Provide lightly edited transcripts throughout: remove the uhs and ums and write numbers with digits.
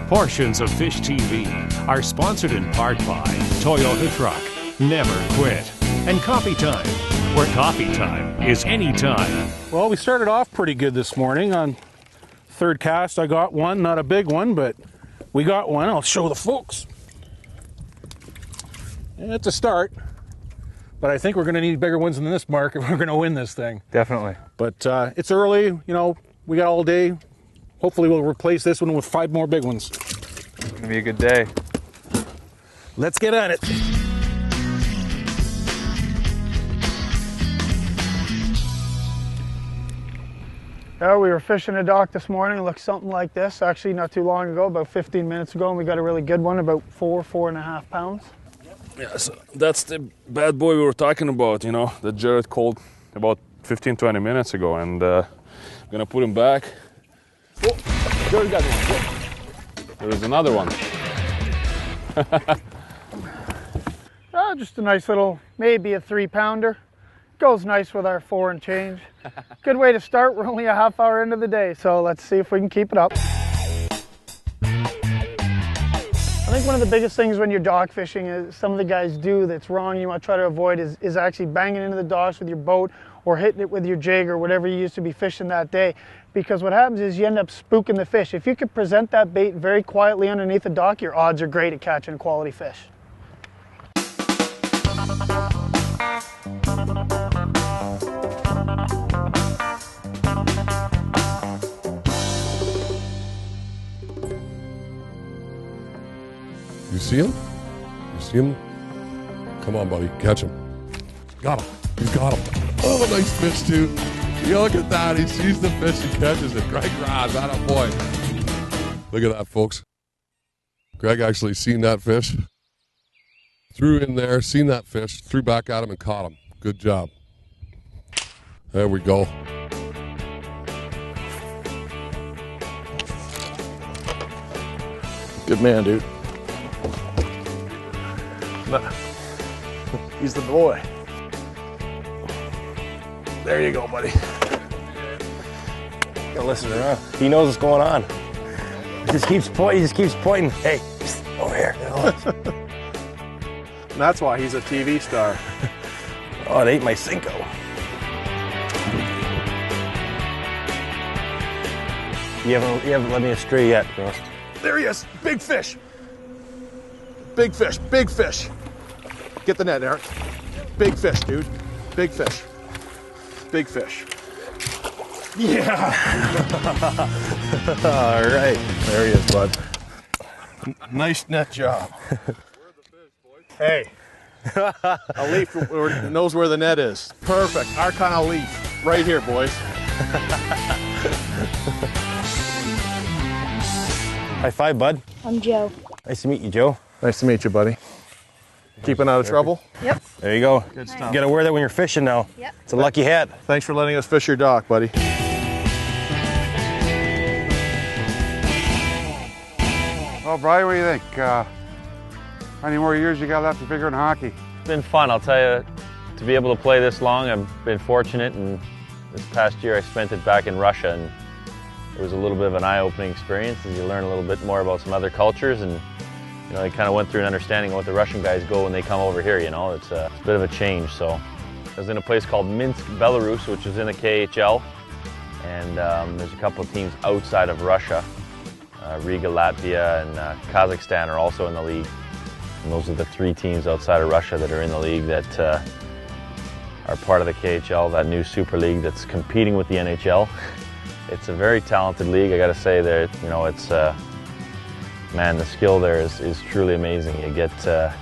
Portions of Fish TV are sponsored in part by Toyota Truck, Never Quit, and Coffee Time, where coffee time is anytime. Well, we started off pretty good this morning. On third cast, I got one, not a big one, but we got one. I'll show the folks. And it's a start, but I think we're going to need bigger ones than this, Mark, if we're going to win this thing. Definitely. But it's early, you know, we got all day. Hopefully we'll replace this one with 5 more big ones. It's going to be a good day. Let's get at it. We were fishing a dock this morning. It looked something like this, actually not too long ago, about 15 minutes ago, and we got a really good one, about 4.5 pounds. Yeah, so that's the bad boy we were talking about, you know, that Jared called about 15-20 minutes ago, and I'm gonna put him back. Oh, Jared got one. There is another one. Just a nice little, maybe a 3-pounder. Goes nice with our 4 and change. Good way to start. We're only a half hour into the day, so let's see if we can keep it up. I think one of the biggest things when you're dock fishing is some of the guys do that's wrong, you want to try to avoid is actually banging into the docks with your boat or hitting it with your jig or whatever you used to be fishing that day. Because what happens is you end up spooking the fish. If you could present that bait very quietly underneath the dock, your odds are great at catching quality fish. You see him? You see him? Come on, buddy. Catch him. Got him. He's got him. Oh, nice fish, too. You look at that. He sees the fish and catches it. Greg Ross, that a boy. Look at that, folks. Greg actually seen that fish. Threw in there, seen that fish, threw back at him and caught him. Good job. There we go. Good man, dude. He's the boy. There you go, buddy. Gotta listen to him. He knows what's going on. He just keeps pointing. Hey, over here. And that's why he's a TV star. Oh, it ate my Cinco. You haven't let me astray yet, Ross. There he is. Big fish. Big fish. Big fish. Get the net, Eric. Big fish, dude. Big fish. Big fish. Yeah. All right. There he is, bud. Nice net job. Hey. A leaf knows where the net is. Perfect. Our kind of leaf. Right here, boys. High five, bud. I'm Joe. Nice to meet you, Joe. Nice to meet you, buddy. Keeping out of trouble? Yep. There you go. Good stuff. You gotta wear that when you're fishing now. Yep. It's a lucky hat. Thanks for letting us fish your dock, buddy. Well, Brian, what do you think? How many more years you got left to figure in hockey? It's been fun, I'll tell you. To be able to play this long, I've been fortunate, and this past year I spent it back in Russia, and it was a little bit of an eye-opening experience as you learn a little bit more about some other cultures, and you know, I kind of went through an understanding of what the Russian guys go when they come over here, you know. It's a bit of a change. So I was in a place called Minsk, Belarus, which is in the KHL, and there's a couple of teams outside of Russia. Riga, Latvia, and Kazakhstan are also in the league. And those are the 3 teams outside of Russia that are in the league that are part of the KHL, that new Super League that's competing with the NHL. It's a very talented league, I got to say. That, you know, it's man, the skill there is truly amazing. You get some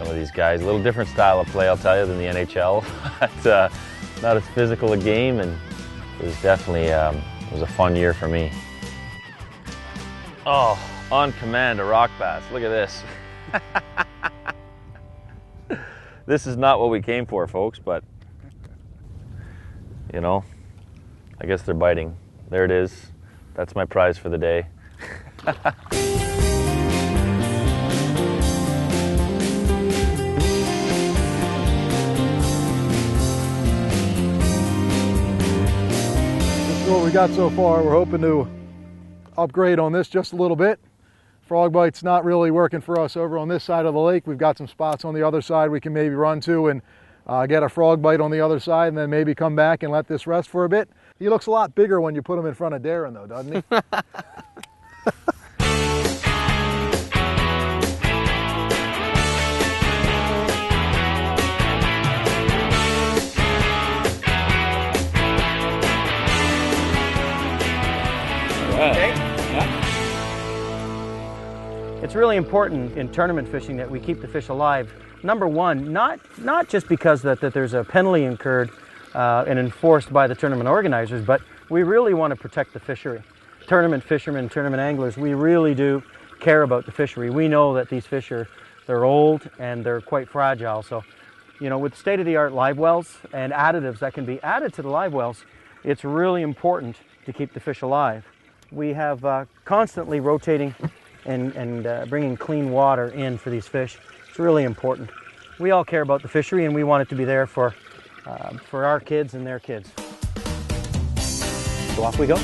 of these guys, a little different style of play, I'll tell you, than the NHL. But, not as physical a game, and it was definitely it was a fun year for me. Oh, on command, a rock bass. Look at this. This is not what we came for, folks, but you know, I guess they're biting. There it is. That's my prize for the day. This is what we got so far. We're hoping to upgrade on this just a little bit. frog bite's not really working for us over on this side of the lake. We've got some spots on the other side we can maybe run to and get a frog bite on the other side, and then maybe come back and let this rest for a bit. He looks a lot bigger when you put him in front of Darren though, doesn't he? It's really important in tournament fishing that we keep the fish alive. Number one, not just because that there's a penalty incurred and enforced by the tournament organizers, but we really want to protect the fishery. Tournament fishermen, tournament anglers, we really do care about the fishery. We know that these fish they're old and they're quite fragile. So, you know, with state-of-the-art live wells and additives that can be added to the live wells, it's really important to keep the fish alive. We have constantly rotating and bringing clean water in for these fish. It's really important. We all care about the fishery and we want it to be there for our kids and their kids. So off we go.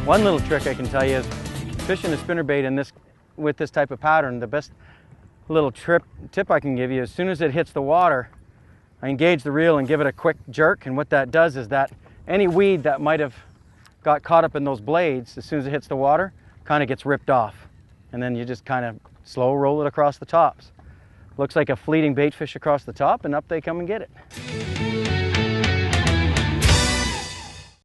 One little trick I can tell you is fishing a spinnerbait with this type of pattern. The best little tip I can give you, as soon as it hits the water, I engage the reel and give it a quick jerk, and what that does is that any weed that might have got caught up in those blades, as soon as it hits the water, kind of gets ripped off. And then you just kind of slow roll it across the tops. Looks like a fleeting bait fish across the top, and up they come and get it.